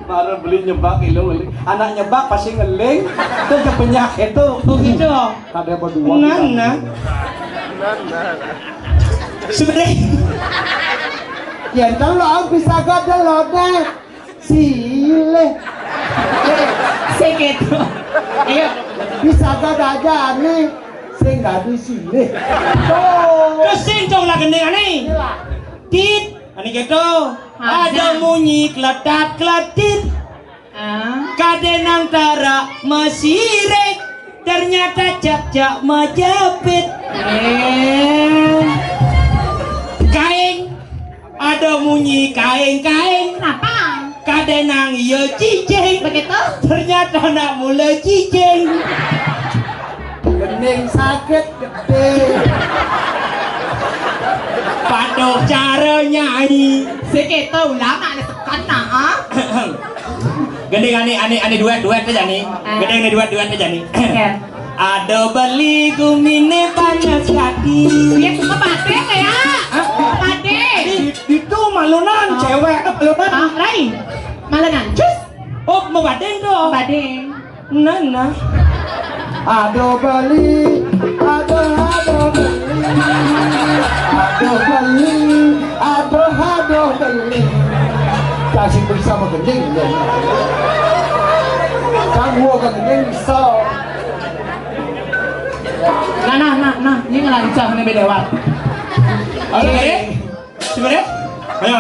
Baru beli nyebak kilo, anak nyebak pasti ngeling, itu ke penyakit tuh. Begitu. Ada berdua. Nana. Sebenarnya. Ya kalau bisa gak lo deh, sile. Segitu. Ayo. Bisa gak aja nih, saya nggak di sini. Terus cincong lah gendeng aneh. Tit, aneh gitu. Ada bunyi kletat kletit. Kaden antara mesirek, ternyata jak majapit. Kain, ada bunyi kain. Kenapa? Kadenang iya cicing. Begitu? Ternyata nak mulai cicing. Bening sakit gede. Patok cara nyanyi. Segitu lama ada tekan nak. Gendeng aneh duet aja nih. Gendeng nih duet aja nih. Ada beli gumine banyak sekali. Ya suka pade kayak. Pade. Itu malunan cewek malunan. Lain. Malah nancus. Oh mau badeng tuh. Badeng. Nana. Ada beli, ada beli. Kasih bersama gending. Kamu gending bisa. Nah, ini ngelancang nih bedewat. Sebenarnya? Ayo.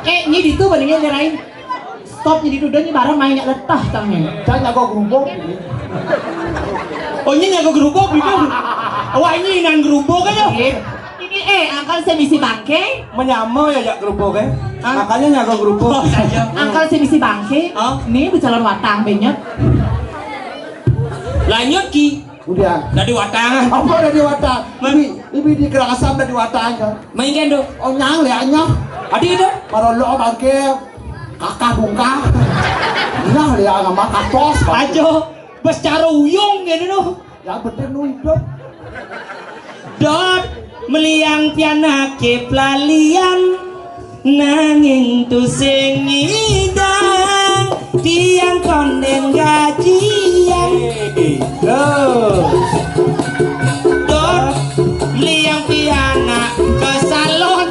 Ini di tuh bandingnya ngerain. Stop jadi duduk ini barang mainnya letah tangannya. Saya nyago gerubuk. Oh ini nyago gerubuk gitu. Wah ini nang gerubuk aja. Ini angkal saya misi bangke. Menyamo ya gerubuk ya. Makanya nyago gerubuk. Angkal saya misi bangke. Ini berjalan watang banyak. Lanjut ki. Udah. Dari watang. Apa dari watang? Ibi di kerasam dari watang kan. Mainkan do. Oh nyang liatnya. Adi itu. Marolo bangke. Kakak buka. Nah liat nama katos. Ajo. Bas cara uyung gitu do. Ya bener nu hidup. Dot meliang piana ke pelalian nanging tu sing ngidang tiang konden gajian. Dot meliang piana ke salon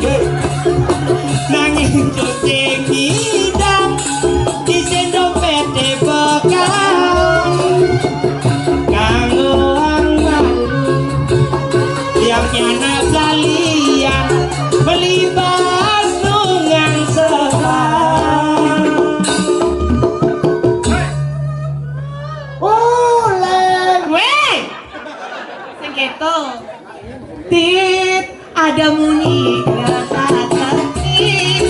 nanging tu sing ngidang di sendok pete bekal kanggo yang piana pelalian melibas nungang sebar. Weh, segitu. Tit, ada muni ketat-ketit.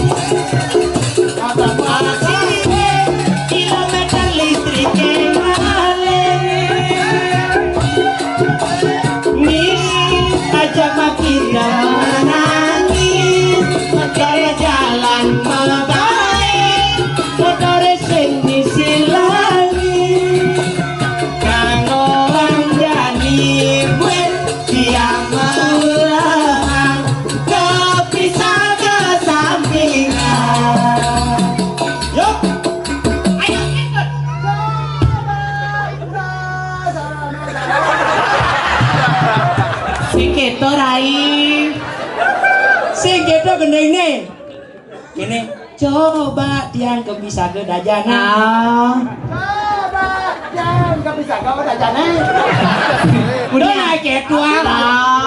Ada Makasih, kilometer listrik Ajak kita menangis gaya jalan membaik motor sing disilangi kanggo anjani gue dia maulah kepisah kesampingan. Yuk ayo ikut. Segitu Rai. Segitu gendeng nih. Ini coba tiang ke bisa ke dajana. Coba jangan gak bisa kau dajane. Udah naik ke tuang.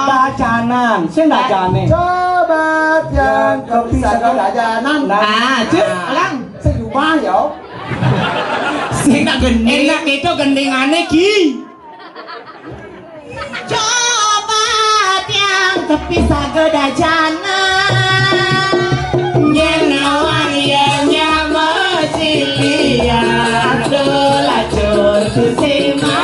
Dajanan, saya dajane. Coba jangan kau bisa kau dajanan. Cus, ulang. Saya lupa ya. Enak gendeng. Enak itu gendengannya ki. Coba tiang kepisah ke dajana. Nyenawang yanya masilian dolacur kusima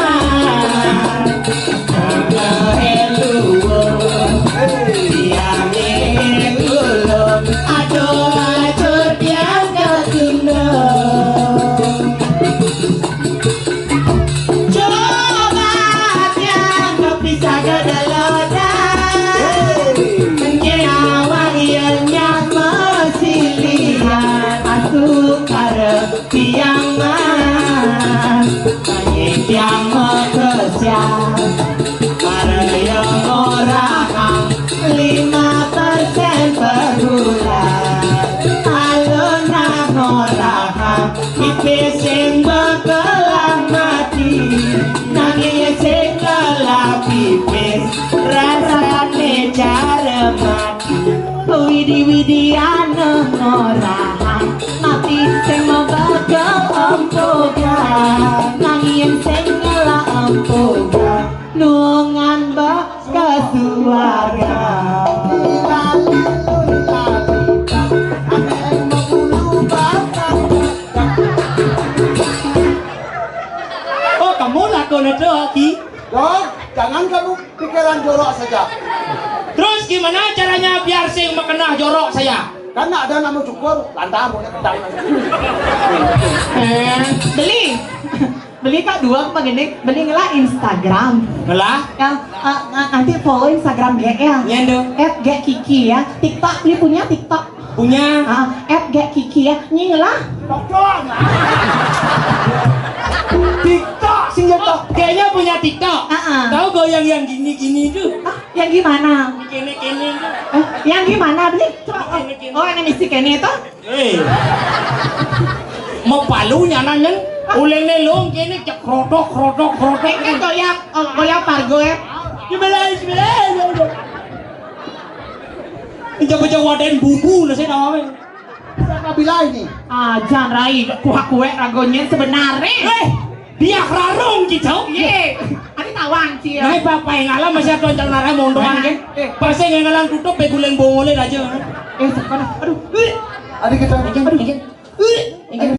Tiang mas, tiang kerja, yang orang 5% per bulan. Alona orang ipis sing bakalan mati, nangis sing gelap pipis, rasane cara mati. Widi-widian orang mati sing bakal empugan, nangis sing ngelak empugan, nungan bakal suarga. Oh, kamu lakon itu Ki? Dok, jangan kamu pikiran jorok saja. Terus gimana caranya biar sing mengenah jorok saya? Karena ada nama cukur, lantamu ya kedai. Beli Kak dua begini, beli ngelah Instagram. Ngelah? Yang nanti follow Instagram GL. Nyendo. @Kiki ya. TikTok beli punya TikTok. Punya. Kiki ya. Nyi ngelah. Tokong. TikTok sing nyetok. Kayaknya punya TikTok. Tahu goyang yang gini-gini itu? Yang gimana? Kene-kene itu. Yang gimana beli? Coba. Oh, yang misi kene itu? Mau palunya nanyen? Ulene long kene cek krotok. Kan goyang pargo ya. Gimana? Coba waden bumbu nasi namanya. Siapa bilang ini? Jangan Rai, kuah-kuah ragonya sebenarnya. Dia rarung gitu. Ye, ada tawang sih. Nai papa yang ngalah masih ada yang nara mondoan kan? Pasang yang ngalang tutup beguleng bongole aja. Sekarang, aduh. Adik kita.